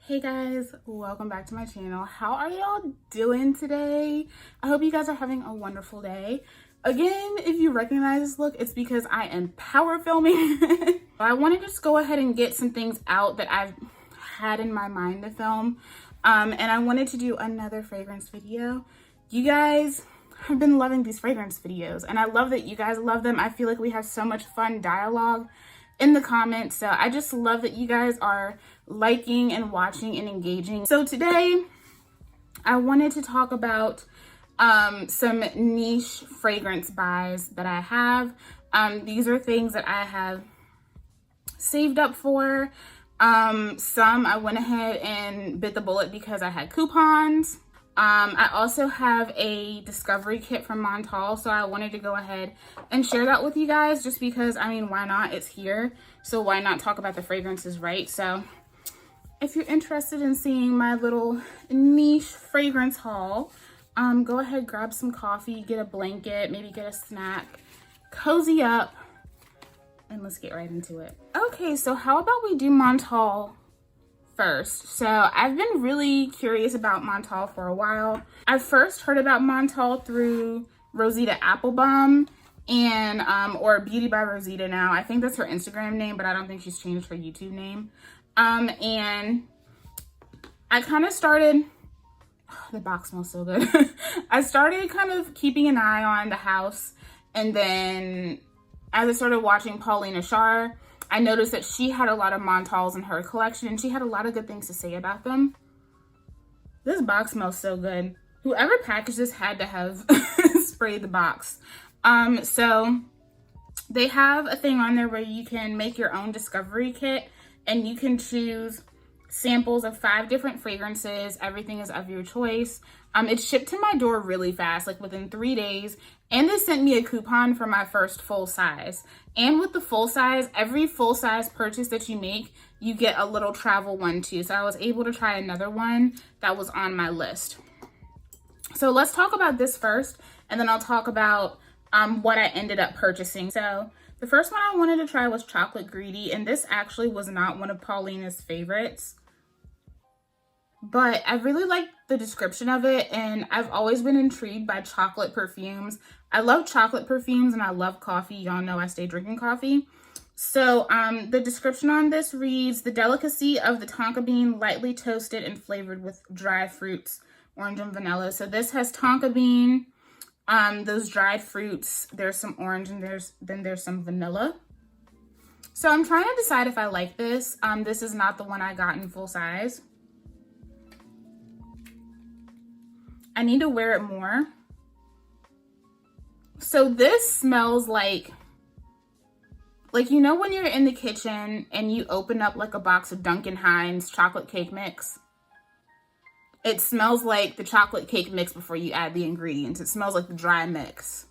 Hey guys, welcome back to my channel. How are y'all doing today? I hope you guys are having a wonderful day. Again, if you recognize this look, it's because I am power filming. I want to just go ahead and get some things out that I've had in my mind to film. And I wanted to do another fragrance video. You guys have been loving these fragrance videos, and I love that you guys love them. I feel like we have so much fun dialogue in the comments, so I just love that you guys are liking and watching and engaging. So today I wanted to talk about some niche fragrance buys that I have. These are things that I have saved up for. Some I went ahead and bit the bullet because I had coupons. I also have a discovery kit from Montale, so I wanted to go ahead and share that with you guys just because, I mean, why not? It's here, so why not talk about the fragrances, right? So if you're interested in seeing my little niche fragrance haul, go ahead, grab some coffee, get a blanket, maybe get a snack, cozy up, and let's get right into it. Okay, so how about we do Montale first? So I've been really curious about Montale for a while. I first heard about Montale through Rosita Applebaum and or Beauty by Rosita now. I think that's her Instagram name, but I don't think she's changed her YouTube name. And I kind of started, the box smells so good. I started kind of keeping an eye on the house, and then as I started watching Paulina Shar, I noticed that she had a lot of Montales in her collection, and she had a lot of good things to say about them. This box smells so good. Whoever packaged this had to have sprayed the box. So they have a thing on there where you can make your own discovery kit, and you can choose samples of 5 different fragrances. Everything is of your choice. It shipped to my door really fast, like within 3 days. And they sent me a coupon for my first full size. And with the full size, every full size purchase that you make, you get a little travel one too. So I was able to try another one that was on my list. So let's talk about this first, and then I'll talk about what I ended up purchasing. So the first one I wanted to try was Chocolate Greedy, and this actually was not one of Paulina's favorites, but I really liked the description of it, and I've always been intrigued by chocolate perfumes. I love chocolate perfumes, and I love coffee. Y'all know I stay drinking coffee. So the description on this reads, the delicacy of the tonka bean, lightly toasted and flavored with dry fruits, orange and vanilla. So this has tonka bean, those dried fruits, there's some orange, and then there's some vanilla. So I'm trying to decide if I like this. This is not the one I got in full size. I need to wear it more. So this smells like you know when you're in the kitchen and you open up like a box of Duncan Hines chocolate cake mix? It smells like the chocolate cake mix before you add the ingredients. It smells like the dry mix.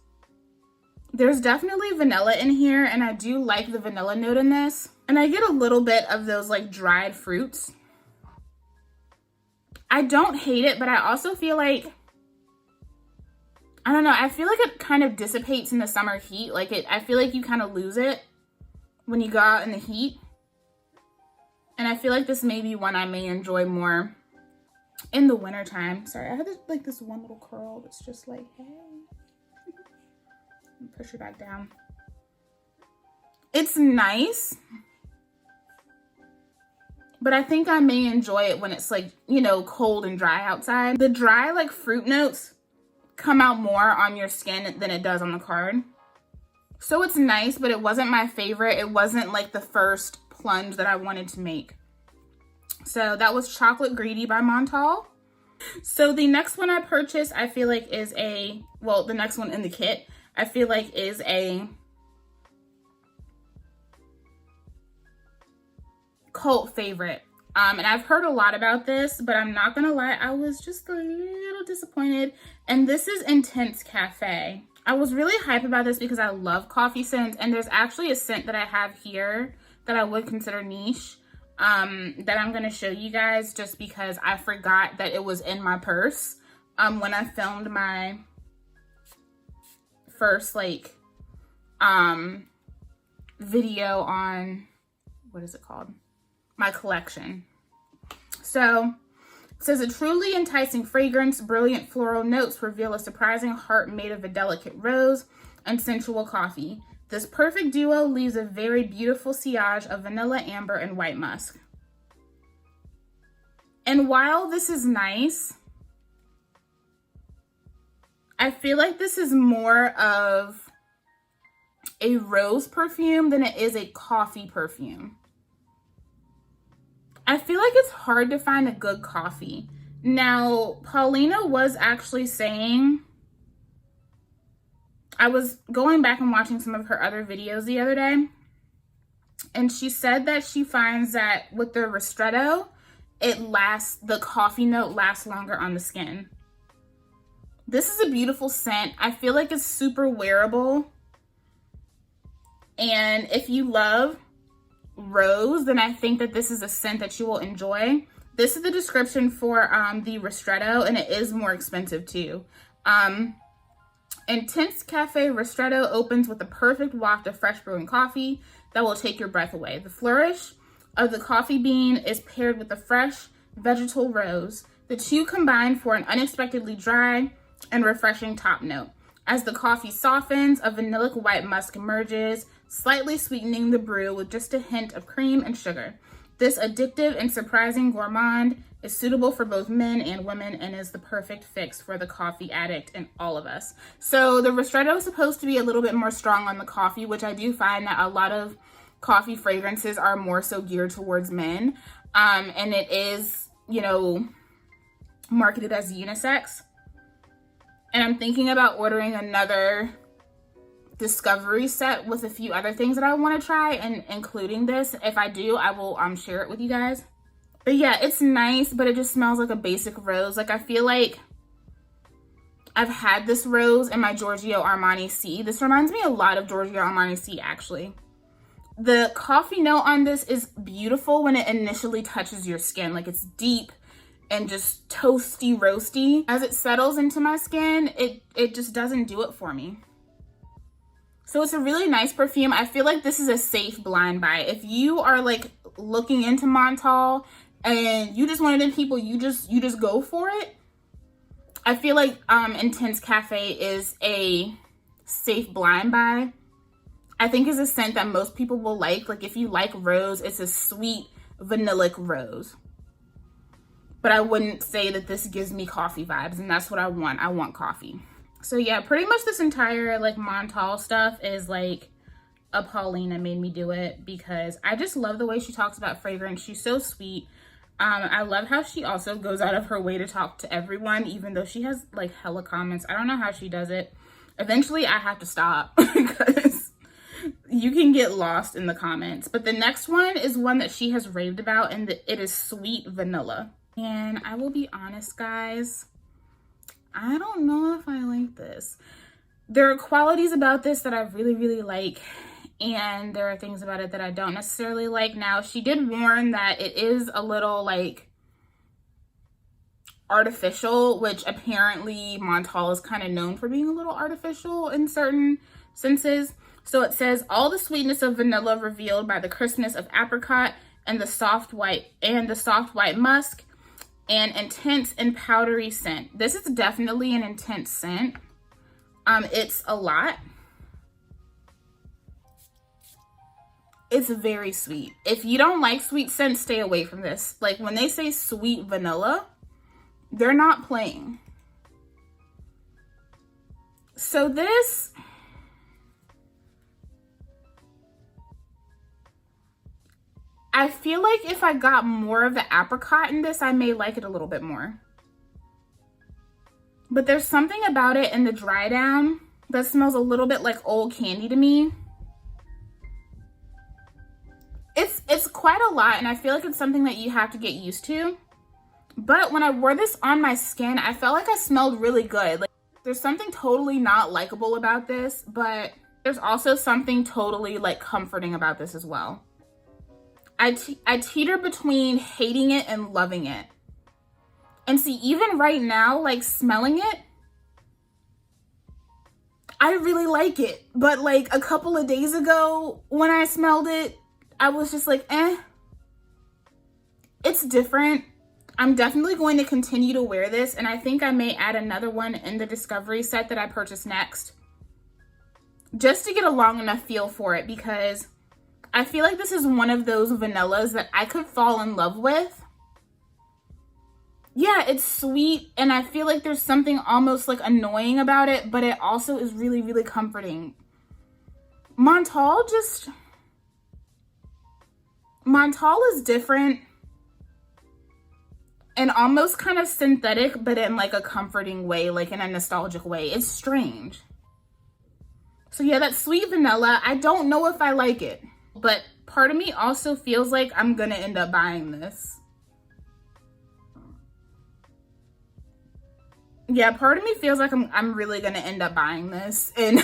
There's definitely vanilla in here, and I do like the vanilla note in this. And I get a little bit of those like dried fruits. I don't hate it, but I also feel like, I don't know, I feel like it kind of dissipates in the summer heat. I feel like you kind of lose it when you go out in the heat. And I feel like this may be one I may enjoy more in the winter time. Sorry, I have this one little curl that's just like, hey. Push her back down. It's nice, but I think I may enjoy it when it's like, you know, cold and dry outside. The dry like fruit notes come out more on your skin than it does on the card. So it's nice, but it wasn't my favorite. It wasn't like the first plunge that I wanted to make. So that was Chocolate Greedy by Montale. So the next one I purchased, I feel like is the next one in the kit, I feel like is a cult favorite. And I've heard a lot about this, but I'm not gonna lie, I was just a little disappointed. And this is Intense Cafe. I was really hyped about this because I love coffee scents, and there's actually a scent that I have here that I would consider niche, that I'm gonna show you guys just because I forgot that it was in my purse when I filmed my first video on, what is it called? My collection. So it says a truly enticing fragrance, brilliant floral notes reveal a surprising heart made of a delicate rose and sensual coffee. This perfect duo leaves a very beautiful sillage of vanilla, amber, and white musk. And while this is nice, I feel like this is more of a rose perfume than it is a coffee perfume. I feel like it's hard to find a good coffee. Now, Paulina was actually saying, I was going back and watching some of her other videos the other day, and she said that she finds that with the ristretto, the coffee note lasts longer on the skin. This is a beautiful scent. I feel like it's super wearable. And if you love rose, then I think that this is a scent that you will enjoy. This is the description for the ristretto, and it is more expensive too. Intense Cafe Ristretto opens with a perfect waft of fresh brewing coffee that will take your breath away. The flourish of the coffee bean is paired with a fresh vegetal rose. The two combine for an unexpectedly dry and refreshing top note. As the coffee softens, a vanillic white musk emerges, slightly sweetening the brew with just a hint of cream and sugar. This addictive and surprising gourmand is suitable for both men and women and is the perfect fix for the coffee addict in all of us. So the ristretto is supposed to be a little bit more strong on the coffee, which I do find that a lot of coffee fragrances are more so geared towards men. And it is, you know, marketed as unisex. And I'm thinking about ordering another discovery set with a few other things that I want to try, and including this. If I do, I will share it with you guys. But yeah, it's nice, but it just smells like a basic rose. Like, I feel like I've had this rose in my Giorgio Armani C. This reminds me a lot of Giorgio Armani C, actually. The coffee note on this is beautiful when it initially touches your skin. Like, it's deep and just toasty, roasty. As it settles into my skin, it just doesn't do it for me. So it's a really nice perfume. I feel like this is a safe blind buy. If you are like looking into Montale and you just one of them people, you just go for it. I feel like Intense Cafe is a safe blind buy. I think it's a scent that most people will like. Like, if you like rose, it's a sweet vanillic rose. But I wouldn't say that this gives me coffee vibes, and that's what I want. I want coffee. So yeah, pretty much this entire like Montale stuff is like a Paulina made me do it, because I just love the way she talks about fragrance. She's so sweet. I love how she also goes out of her way to talk to everyone, even though she has like hella comments. I don't know how she does it. Eventually I have to stop because you can get lost in the comments. But the next one is one that she has raved about, and it is Sweet Vanilla. And I will be honest, guys, I don't know if I like this. There are qualities about this that I really, really like, and there are things about it that I don't necessarily like. Now, she did warn that it is a little like artificial, which apparently Montale is kind of known for being a little artificial in certain senses. So it says, all the sweetness of vanilla revealed by the crispness of apricot and the soft white musk, and intense and powdery scent. This is definitely an intense scent. It's a lot. It's very sweet. If you don't like sweet scents, stay away from this. Like, when they say sweet vanilla, they're not playing. So this, I feel like if I got more of the apricot in this, I may like it a little bit more. But there's something about it in the dry down that smells a little bit like old candy to me. It's quite a lot, and I feel like it's something that you have to get used to. But when I wore this on my skin, I felt like I smelled really good. Like, there's something totally not likable about this, but there's also something totally like comforting about this as well. I teeter between hating it and loving it. And see, even right now, like smelling it, I really like it. But like a couple of days ago when I smelled it, I was just like, eh. It's different. I'm definitely going to continue to wear this, and I think I may add another one in the Discovery set that I purchased next, just to get a long enough feel for it, because I feel like this is one of those vanillas that I could fall in love with. Yeah, it's sweet, and I feel like there's something almost like annoying about it, but it also is really, really comforting. Montale is different and almost kind of synthetic, but in like a comforting way, like in a nostalgic way. It's strange. So yeah, that sweet vanilla, I don't know if I like it, but part of me also feels like I'm gonna end up buying this. Yeah, part of me feels like I'm really gonna end up buying this, and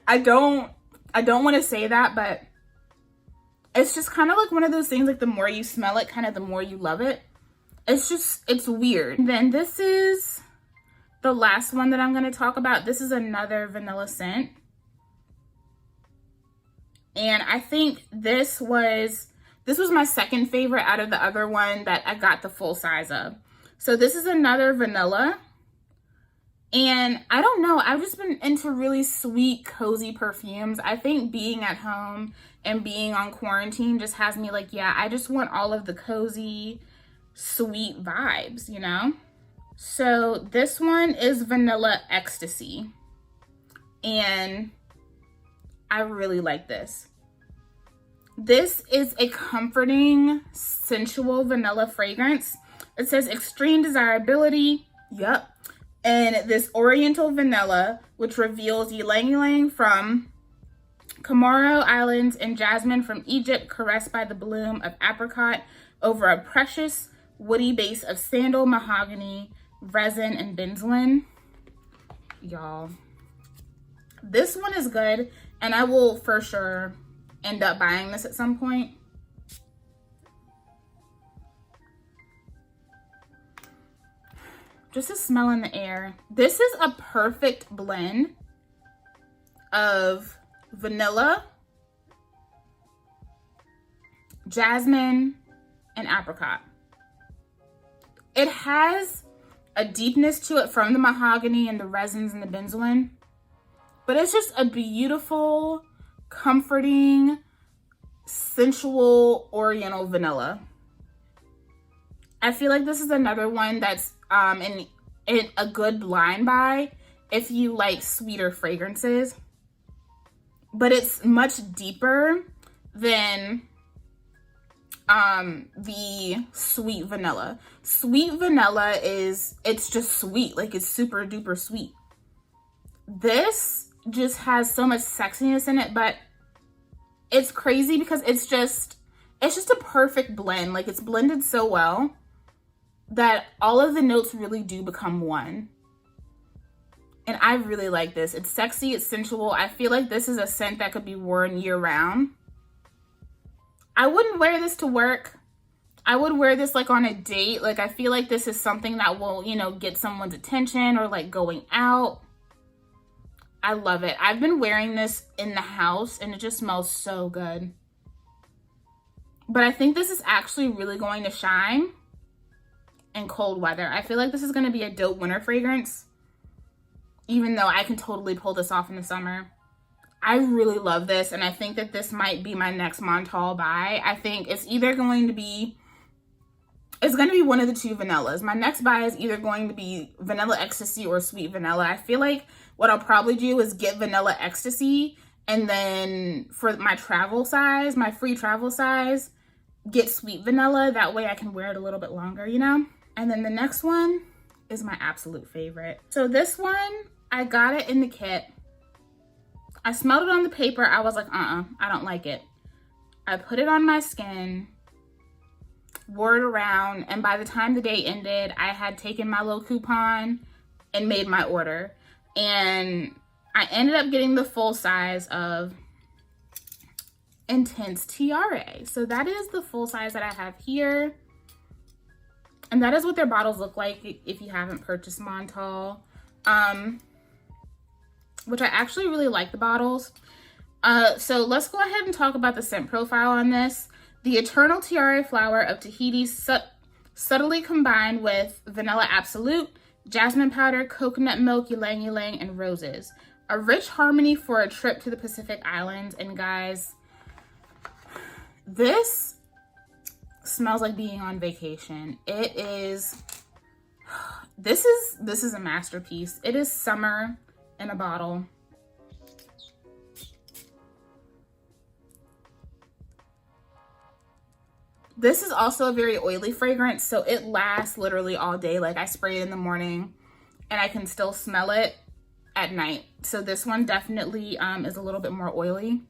I don't want to say that, but it's just kind of like one of those things, like the more you smell it, kind of the more you love it. It's weird. And then this is the last one that I'm going to talk about. This is another vanilla scent. And I think this was my second favorite out of the other one that I got the full size of. So this is another vanilla. And I don't know, I've just been into really sweet, cozy perfumes. I think being at home and being on quarantine just has me like, yeah, I just want all of the cozy, sweet vibes, you know? So this one is Vanilla Ecstasy. And I really like this. This is a comforting, sensual vanilla fragrance. It says extreme desirability. Yup. And this oriental vanilla, which reveals ylang ylang from Comoro Islands and jasmine from Egypt, caressed by the bloom of apricot over a precious woody base of sandal, mahogany, resin, and benzoin. Y'all, this one is good, and I will for sure end up buying this at some point. Just a smell in the air. This is a perfect blend of vanilla, jasmine, and apricot. It has a deepness to it from the mahogany and the resins and the benzoin, but it's just a beautiful, comforting, sensual oriental vanilla. I feel like this is another one that's in a good blind buy if you like sweeter fragrances, but it's much deeper than the sweet vanilla. Sweet vanilla it's just sweet, like it's super duper sweet. This just has so much sexiness in it, but it's crazy because it's just a perfect blend. Like it's blended so well that all of the notes really do become one. And I really like this. It's sexy, it's sensual. I feel like this is a scent that could be worn year round. I wouldn't wear this to work. I would wear this like on a date. Like I feel like this is something that will, you know, get someone's attention, or like going out. I love it. I've been wearing this in the house and it just smells so good. But I think this is actually really going to shine in cold weather. I feel like this is going to be a dope winter fragrance, even though I can totally pull this off in the summer. I really love this, and I think that this might be my next Montale buy. I think it's either going to be, it's going to be one of the two vanillas. My next buy is either going to be Vanilla Ecstasy or Sweet Vanilla. I feel like what I'll probably do is get Vanilla Ecstasy, and then for my travel size, my free travel size, get Sweet Vanilla. That way I can wear it a little bit longer, you know? And then the next one is my absolute favorite. So this one, I got it in the kit. I smelled it on the paper. I was like, I don't like it. I put it on my skin, wore it around, and by the time the day ended, I had taken my little coupon and made my order. And I ended up getting the full size of Intense Tiare. So that is the full size that I have here. And that is what their bottles look like if you haven't purchased Montale. Which I actually really like the bottles. So let's go ahead and talk about the scent profile on this. The Eternal Tiare flower of Tahiti's subtly combined with vanilla absolute, jasmine powder, coconut milk, ylang ylang, and roses. A rich harmony for a trip to the Pacific Islands. And guys, this smells like being on vacation. It is, this is a masterpiece. It is summer in a bottle. This is also a very oily fragrance, so it lasts literally all day. Like, I spray it in the morning and I can still smell it at night. So this one definitely is a little bit more oily,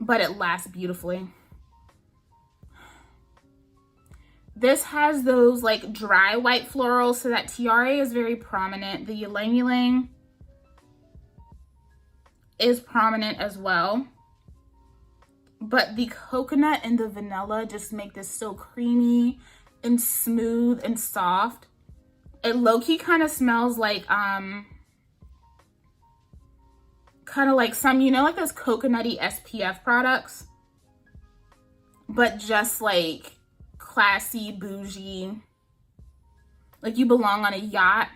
but it lasts beautifully. This has those like dry white florals, so that Tiare is very prominent. The ylang ylang is prominent as well. But the coconut and the vanilla just make this so creamy and smooth and soft. It low-key kind of smells like, kind of like some, you know, like those coconutty SPF products. But just like classy, bougie. Like you belong on a yacht.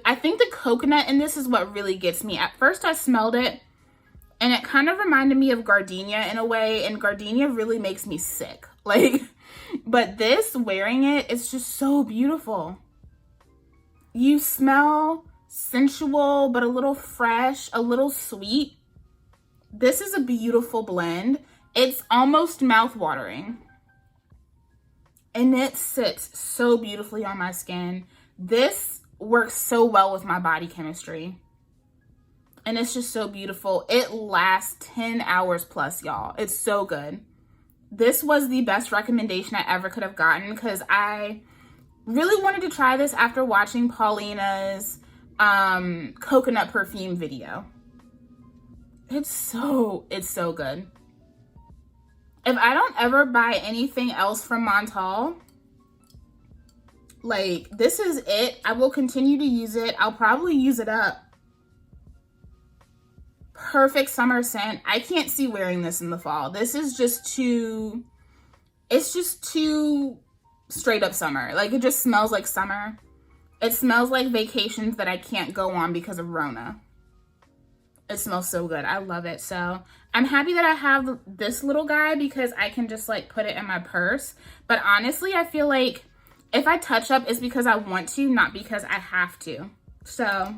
I think the coconut in this is what really gets me. At first I smelled it, and it kind of reminded me of gardenia in a way, and gardenia really makes me sick. Like, but this, wearing it, it's just so beautiful. You smell sensual, but a little fresh, a little sweet. This is a beautiful blend. It's almost mouth-watering. And it sits so beautifully on my skin. This works so well with my body chemistry. And it's just so beautiful. It lasts 10 hours plus, y'all. It's so good. This was the best recommendation I ever could have gotten, because I really wanted to try this after watching Paulina's coconut perfume video. It's so good. If I don't ever buy anything else from Montale, like, this is it. I will continue to use it. I'll probably use it up. Perfect summer scent. I can't see wearing this in the fall. This is just too, it's just too straight up summer. Like, it just smells like summer. It smells like vacations that I can't go on because of Rona. It smells so good. I love it. So I'm happy that I have this little guy, because I can just like put it in my purse. But honestly, I feel like if I touch up, it's because I want to, not because I have to. So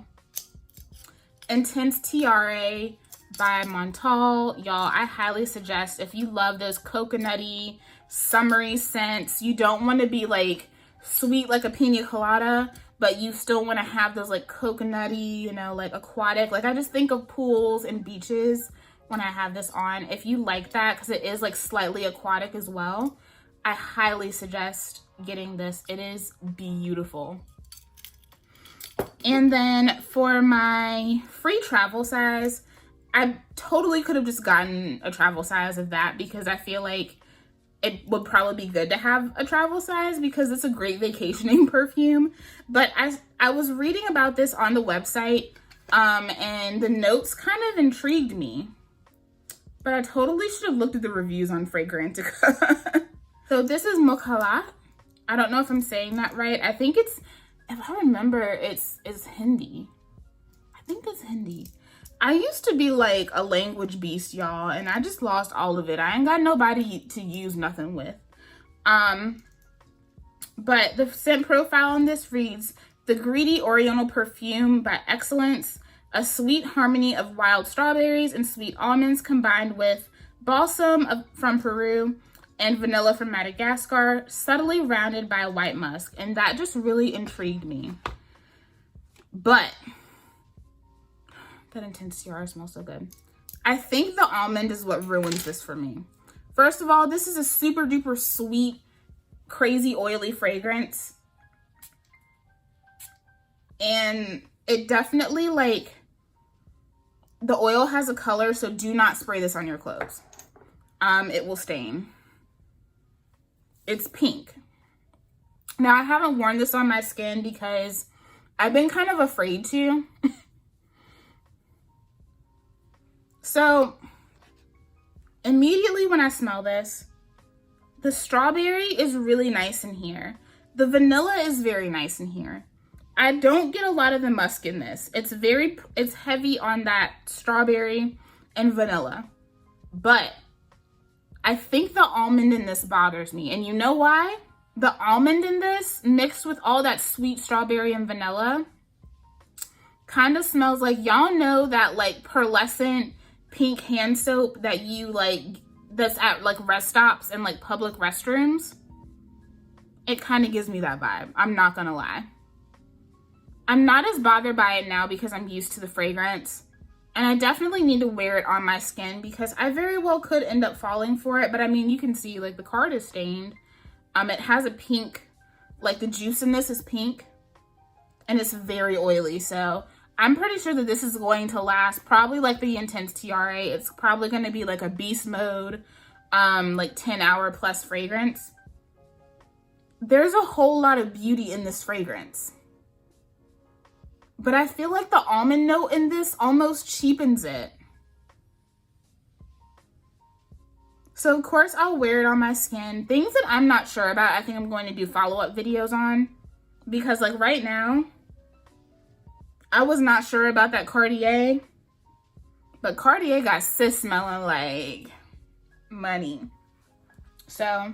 Intense Tiare by Montale. Y'all, I highly suggest, if you love those coconutty, summery scents, you don't want to be like sweet like a pina colada, but you still want to have those like coconutty, you know, like aquatic. Like, I just think of pools and beaches when I have this on. If you like that, because it is like slightly aquatic as well, I highly suggest getting this. It is beautiful. And then for my free travel size, I totally could have just gotten a travel size of that, because I feel like it would probably be good to have a travel size, because it's a great vacationing perfume. But as I was reading about this on the website, and the notes kind of intrigued me, but I totally should have looked at the reviews on Fragrantica. So this is Mukhallat. I don't know if I'm saying that right. I think it's, if I remember, it's Hindi. I think that's Hindi. I used to be like a language beast, y'all, and I just lost all of it. I ain't got nobody to use nothing with. But the scent profile on this reads, the greedy oriental perfume by excellence, a sweet harmony of wild strawberries and sweet almonds combined with balsam from Peru and vanilla from Madagascar, subtly rounded by a white musk. And that just really intrigued me. But that Intense Tiare smells so good. I think the almond is what ruins this for me. First of all, this is a super duper sweet, crazy oily fragrance. And it definitely, like, the oil has a color, so do not spray this on your clothes. It will stain. It's pink. Now, I haven't worn this on my skin because I've been kind of afraid to. So, immediately when I smell this, The strawberry is really nice in here. The vanilla is very nice in here. I don't get a lot of the musk in this. It's heavy on that strawberry and vanilla. But I think the almond in this bothers me. And you know why? The almond in this mixed with all that sweet strawberry and vanilla kind of smells like, y'all know that like pearlescent pink hand soap that you like, that's at like rest stops and like public restrooms. It kind of gives me that vibe. I'm not gonna lie. I'm not as bothered by it now because I'm used to the fragrance. And I definitely need to wear it on my skin because I very well could end up falling for it. But I mean, you can see like the card is stained. It has a pink, like the juice in this is pink. And it's very oily. So I'm pretty sure that this is going to last probably like the Intense Tiare. It's probably going to be like a beast mode, like 10-hour plus fragrance. There's a whole lot of beauty in this fragrance. But I feel like the almond note in this almost cheapens it. So of course I'll wear it on my skin. Things that I'm not sure about, I think I'm going to do follow-up videos on. Because like right now, I was not sure about that Cartier. But Cartier got sis smelling like money. So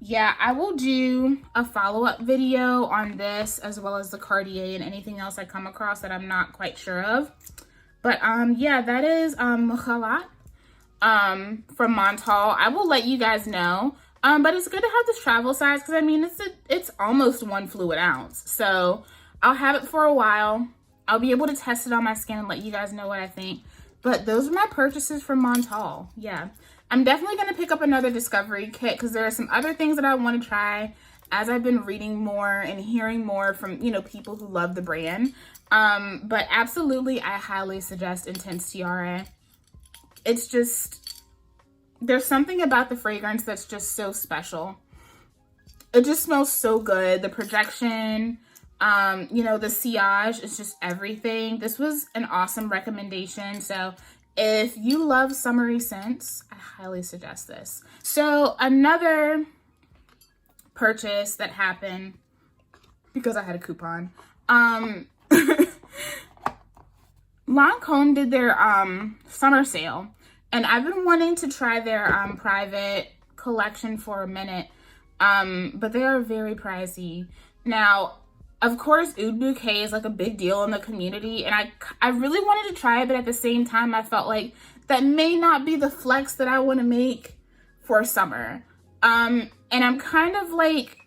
yeah, I will do a follow-up video on this as well as the Cartier and anything else I come across that I'm not quite sure of. But yeah, that is Mukhallat from Montale. I will let you guys know. But it's good to have this travel size because I mean it's almost 1 fluid ounce. So I'll have it for a while. I'll be able to test it on my skin and let you guys know what I think. But those are my purchases from Montale. Yeah. I'm definitely going to pick up another discovery kit because there are some other things that I want to try as I've been reading more and hearing more from, you know, people who love the brand. But absolutely, I highly suggest Intense Tiare. It's just, there's something about the fragrance that's just so special. It just smells so good. The projection, you know, the sillage is just everything. This was an awesome recommendation. So if you love summery scents, I highly suggest this. So another purchase that happened because I had a coupon. Lancome did their summer sale, and I've been wanting to try their private collection for a minute, but they are very pricey. Now, of course, Oud Bouquet is like a big deal in the community, and I really wanted to try it, but at the same time, I felt like that may not be the flex that I want to make for summer. And I'm kind of like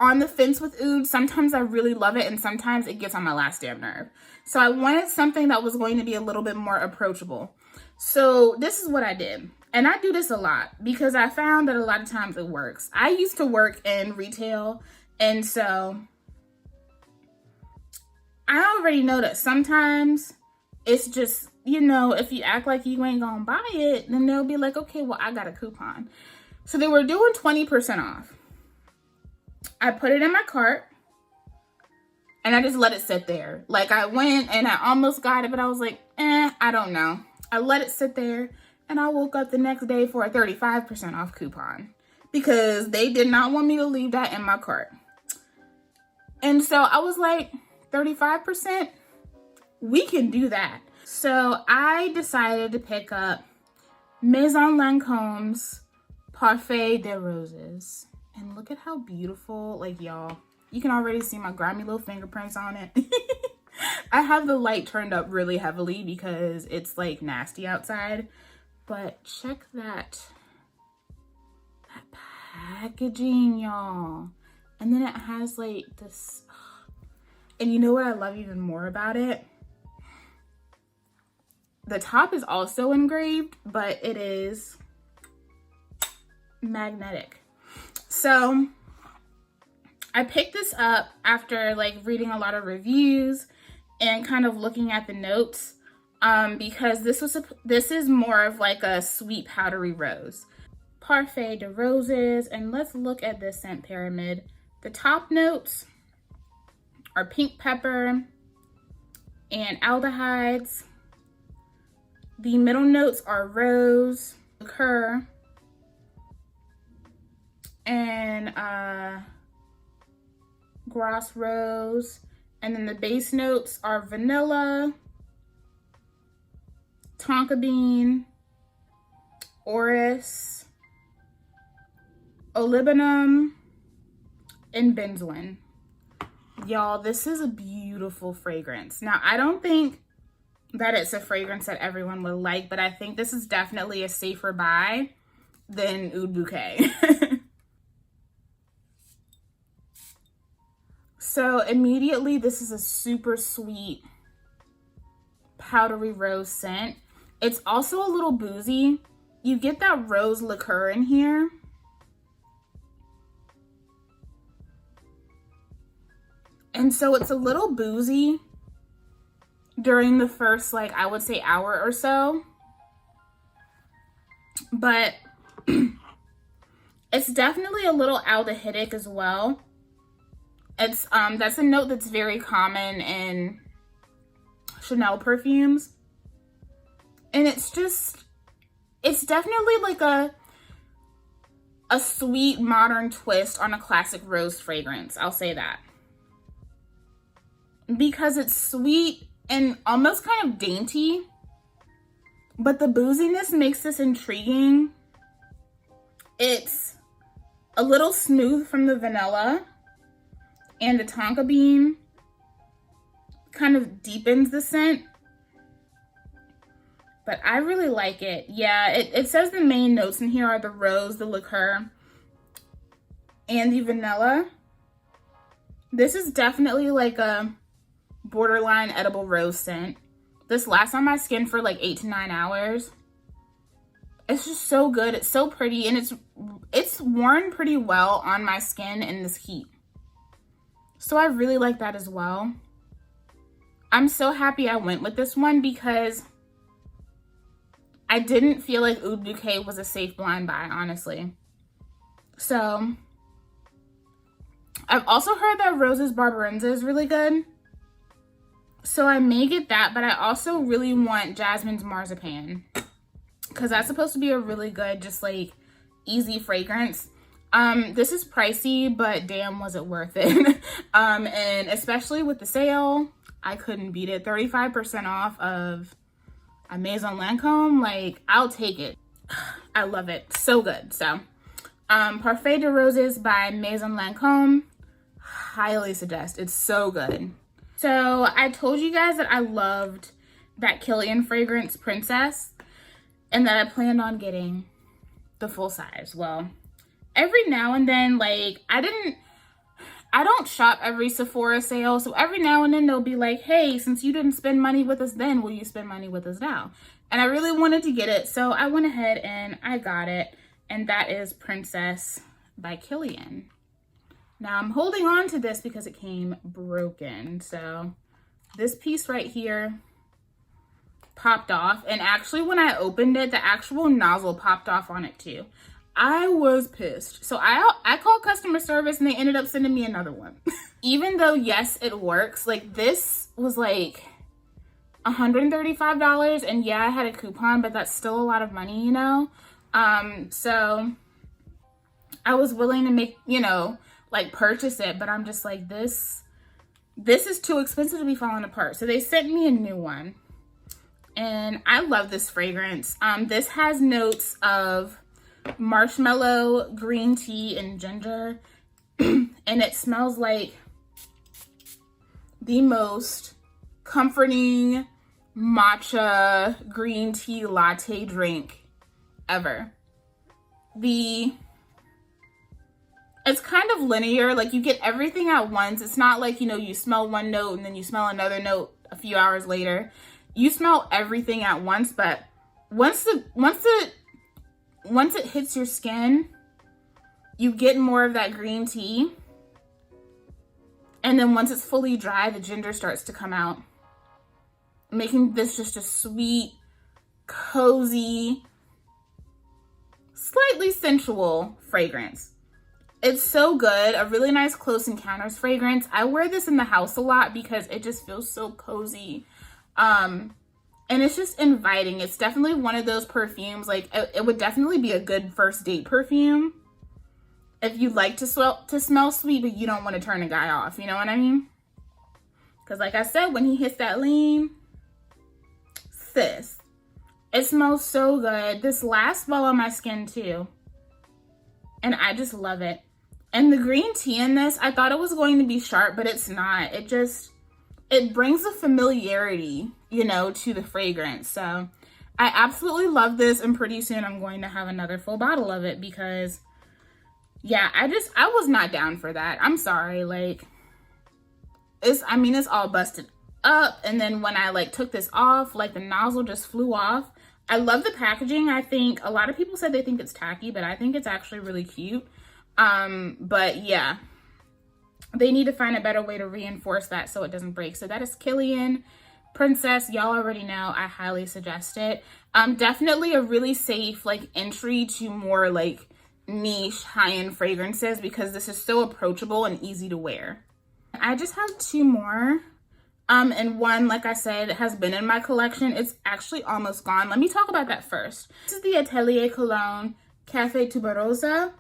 on the fence with Oud. Sometimes I really love it, and sometimes it gets on my last damn nerve. So I wanted something that was going to be a little bit more approachable. So this is what I did. And I do this a lot because I found that a lot of times it works. I used to work in retail, and so I already know that sometimes it's just, you know, if you act like you ain't gonna buy it, then they'll be like, okay, well, I got a coupon. So they were doing 20% off. I put it in my cart and I just let it sit there. Like I went and I almost got it, but I was like, I don't know. I let it sit there and I woke up the next day for a 35% off coupon because they did not want me to leave that in my cart. And so I was like, 35%, we can do that. So I decided to pick up Maison Lancome's Parfait des Roses. And look at how beautiful, like y'all, you can already see my grimy little fingerprints on it. I have the light turned up really heavily because it's like nasty outside. But check that packaging, y'all. And then it has like this. And you know what I love even more about it? The top is also engraved, but it is magnetic. So I picked this up after like reading a lot of reviews and kind of looking at the notes because this is more of like a sweet powdery rose. Parfait de Roses, and let's look at this scent pyramid. The top notes are pink pepper and aldehydes. The middle notes are rose, liqueur, and grass rose. And then the base notes are vanilla, tonka bean, orris, olibanum, and benzoin. Y'all, this is a beautiful fragrance. Now, I don't think that it's a fragrance that everyone would like, but I think this is definitely a safer buy than Oud Bouquet. So immediately, this is a super sweet, powdery rose scent. It's also a little boozy. You get that rose liqueur in here. And so it's a little boozy during the first, like, I would say hour or so. But it's definitely a little aldehydic as well. It's that's a note that's very common in Chanel perfumes. And it's definitely like a sweet modern twist on a classic rose fragrance. I'll say that. Because it's sweet and almost kind of dainty, but the booziness makes this intriguing. It's a little smooth from the vanilla, and the tonka bean kind of deepens the scent. But I really like it. Yeah, it says the main notes in here are the rose, the liqueur, and the vanilla. This is definitely like a borderline edible rose scent. This lasts on my skin for like 8 to 9 hours. It's just so good. It's so pretty, and it's worn pretty well on my skin in this heat. So I really like that as well. I'm so happy I went with this one because I didn't feel like Oud Bouquet was a safe blind buy, honestly. So I've also heard that Rose's Barbarenza is really good. So I may get that, but I also really want Jasmine's Marzipan, because that's supposed to be a really good, just like easy fragrance. This is pricey, but damn, was it worth it. And especially with the sale, I couldn't beat it. 35% off of a Maison Lancome, like, I'll take it. I love it. So good. So, Parfait de Roses by Maison Lancome. Highly suggest. It's so good. So, I told you guys that I loved that Killian fragrance, Princess, and that I planned on getting the full size. Well, every now and then, like, I don't shop every Sephora sale, so every now and then they'll be like, hey, since you didn't spend money with us then, will you spend money with us now? And I really wanted to get it, so I went ahead and I got it, and that is Princess by Kilian. Now, I'm holding on to this because it came broken, so this piece right here popped off, and actually when I opened it, the actual nozzle popped off on it too. I was pissed. So I called customer service and they ended up sending me another one. Even though, yes, it works. Like, this was like $135, and yeah, I had a coupon, but that's still a lot of money, you know? So I was willing to make, you know, like, purchase it, but I'm just like, this is too expensive to be falling apart. So they sent me a new one, and I love this fragrance. This has notes of marshmallow, green tea, and ginger, and it smells like the most comforting matcha green tea latte drink ever. It's kind of linear, like you get everything at once. It's not like, you know, you smell one note and then you smell another note a few hours later. You smell everything at once, but once it hits your skin, you get more of that green tea. And then once it's fully dry, the ginger starts to come out, making this just a sweet, cozy, slightly sensual fragrance. It's so good. A really nice Close Encounters fragrance. I wear this in the house a lot because it just feels so cozy. And it's just inviting. It's definitely one of those perfumes, like, it would definitely be a good first date perfume. if you like to smell sweet, but you don't want to turn a guy off, you know what I mean? Because like I said, when he hits that lean, sis, it smells so good. This lasts well on my skin too. And I just love it. And the green tea in this, I thought it was going to be sharp, but it's not. It brings a familiarity, you know, to the fragrance. So I absolutely love this. And pretty soon I'm going to have another full bottle of it because, yeah, I was not down for that. I'm sorry. Like, it's all busted up. And then when I like took this off, like the nozzle just flew off. I love the packaging. I think a lot of people said they think it's tacky, but I think it's actually really cute. But yeah, they need to find a better way to reinforce that so it doesn't break. So that is Killian Princess. Y'all already know, I highly suggest it. Definitely a really safe like entry to more like niche high-end fragrances because this is so approachable and easy to wear. I just have two more. And one, like I said, has been in my collection. It's actually almost gone. Let me talk about that first. This is the Atelier Cologne Cafe Tuberosa.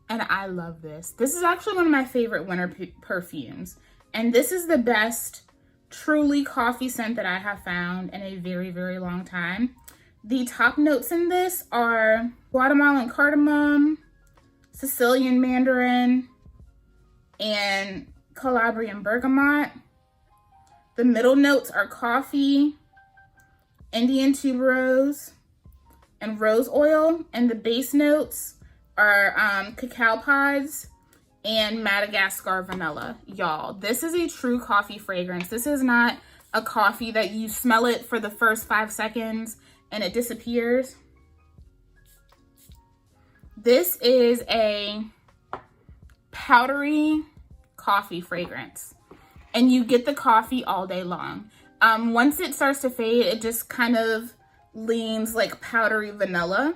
And I love this. This is actually one of my favorite winter perfumes. And this is the best truly coffee scent that I have found in a very, very long time. The top notes in this are Guatemalan cardamom, Sicilian mandarin, and Calabrian bergamot. The middle notes are coffee, Indian tuberose, and rose oil. And the base notes are cacao pods and Madagascar vanilla. Y'all, this is a true coffee fragrance. This is not a coffee that you smell it for the first 5 seconds and it disappears. This is a powdery coffee fragrance. And you get the coffee all day long. Once it starts to fade, it just kind of leans like powdery vanilla.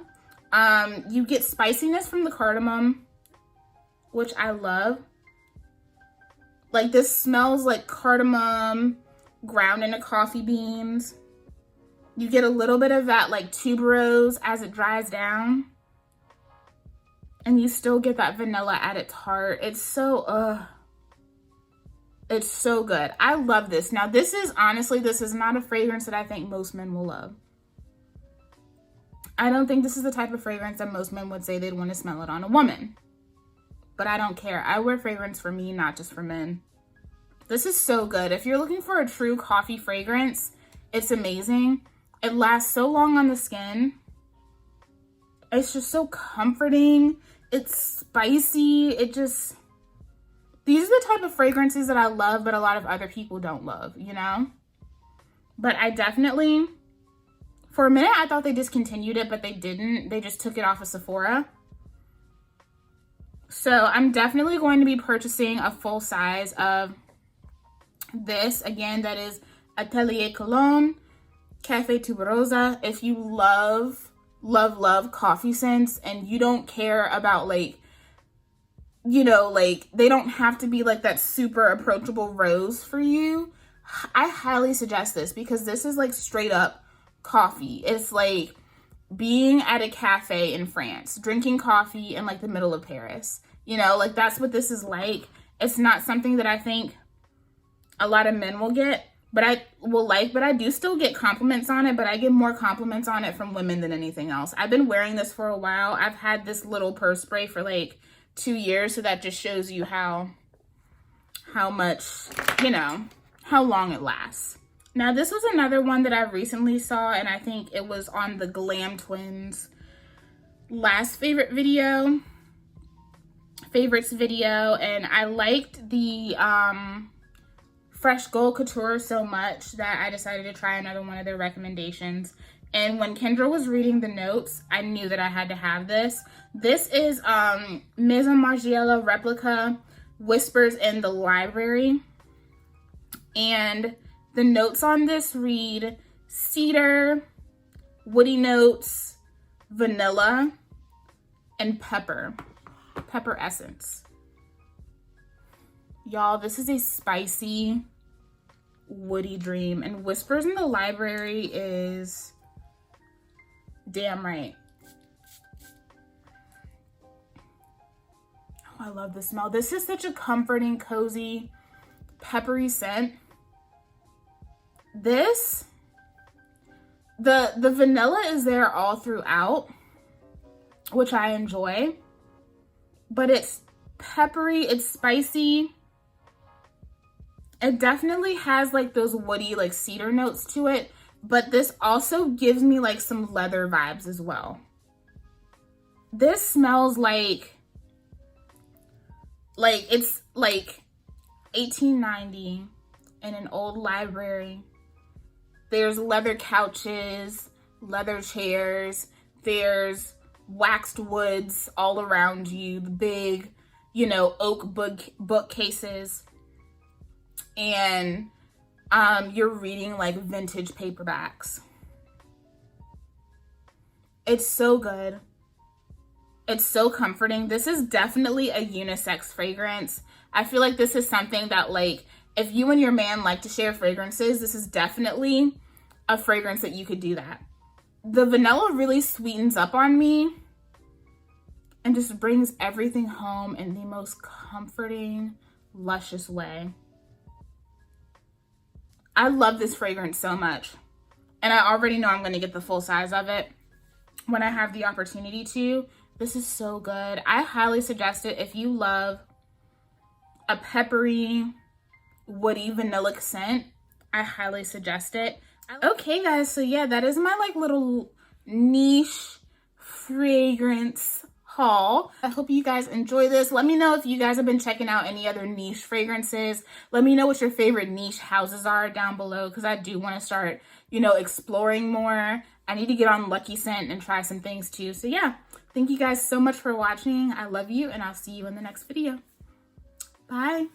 You get spiciness from the cardamom, which I love. Like this smells like cardamom ground into coffee beans. You get a little bit of that like tuberose as it dries down. And you still get that vanilla at its heart. It's so, it's so good. I love this. Now, this is honestly, this is not a fragrance that I think most men will love. I don't think this is the type of fragrance that most men would say they'd want to smell it on a woman. But I don't care. I wear fragrance for me, not just for men. This is so good. If you're looking for a true coffee fragrance, it's amazing. It lasts so long on the skin. It's just so comforting. It's spicy. These are the type of fragrances that I love, but a lot of other people don't love, you know? But I definitely, for a minute, I thought they discontinued it, but they didn't. They just took it off of Sephora. So I'm definitely going to be purchasing a full size of this. Again, that is Atelier Cologne Cafe Tuberosa. If you love, love, love coffee scents and you don't care about like, you know, like they don't have to be like that super approachable rose for you, I highly suggest this because this is like straight up coffee. It's like being at a cafe in France, drinking coffee in like the middle of Paris. You know, like that's what this is like. It's not something that I think a lot of men will get, but I do still get compliments on it, but I get more compliments on it from women than anything else. I've been wearing this for a while. I've had this little purse spray for like 2 years, so that just shows you how much, you know, how long it lasts. Now, this was another one that I recently saw, and I think it was on the Glam Twins last favorites video, and I liked the Fresh Gold Couture so much that I decided to try another one of their recommendations. And when Kendra was reading the notes, I knew that I had to have this. This is Maison Margiela Replica Whispers in the Library. And the notes on this read cedar, woody notes, vanilla, and pepper essence. Y'all, this is a spicy, woody dream. And Whispers in the Library is damn right. I love the smell. This is such a comforting, cozy, peppery scent. This, the vanilla is there all throughout, which I enjoy, but it's peppery, it's spicy. It definitely has like those woody, like cedar notes to it, but this also gives me like some leather vibes as well. This smells like it's like 1890 in an old library. There's leather couches, leather chairs, there's waxed woods all around you, the big, you know, oak bookcases, and you're reading like vintage paperbacks. It's so good. It's so comforting. This is definitely a unisex fragrance. I feel like this is something that, like, if you and your man like to share fragrances, this is definitely a fragrance that you could do that. The vanilla really sweetens up on me and just brings everything home in the most comforting, luscious way. I love this fragrance so much. And I already know I'm going to get the full size of it when I have the opportunity to. This is so good. I highly suggest it if you love a peppery, woody, vanillic scent. I highly suggest it. Okay, guys, so yeah, that is my like little niche fragrance haul. I hope you guys enjoy this. Let me know if you guys have been checking out any other niche fragrances. Let me know what your favorite niche houses are down below, because I do want to start, you know, exploring more. I need to get on Lucky Scent and try some things too. So yeah, thank you guys so much for watching. I love you, and I'll see you in the next video. Bye.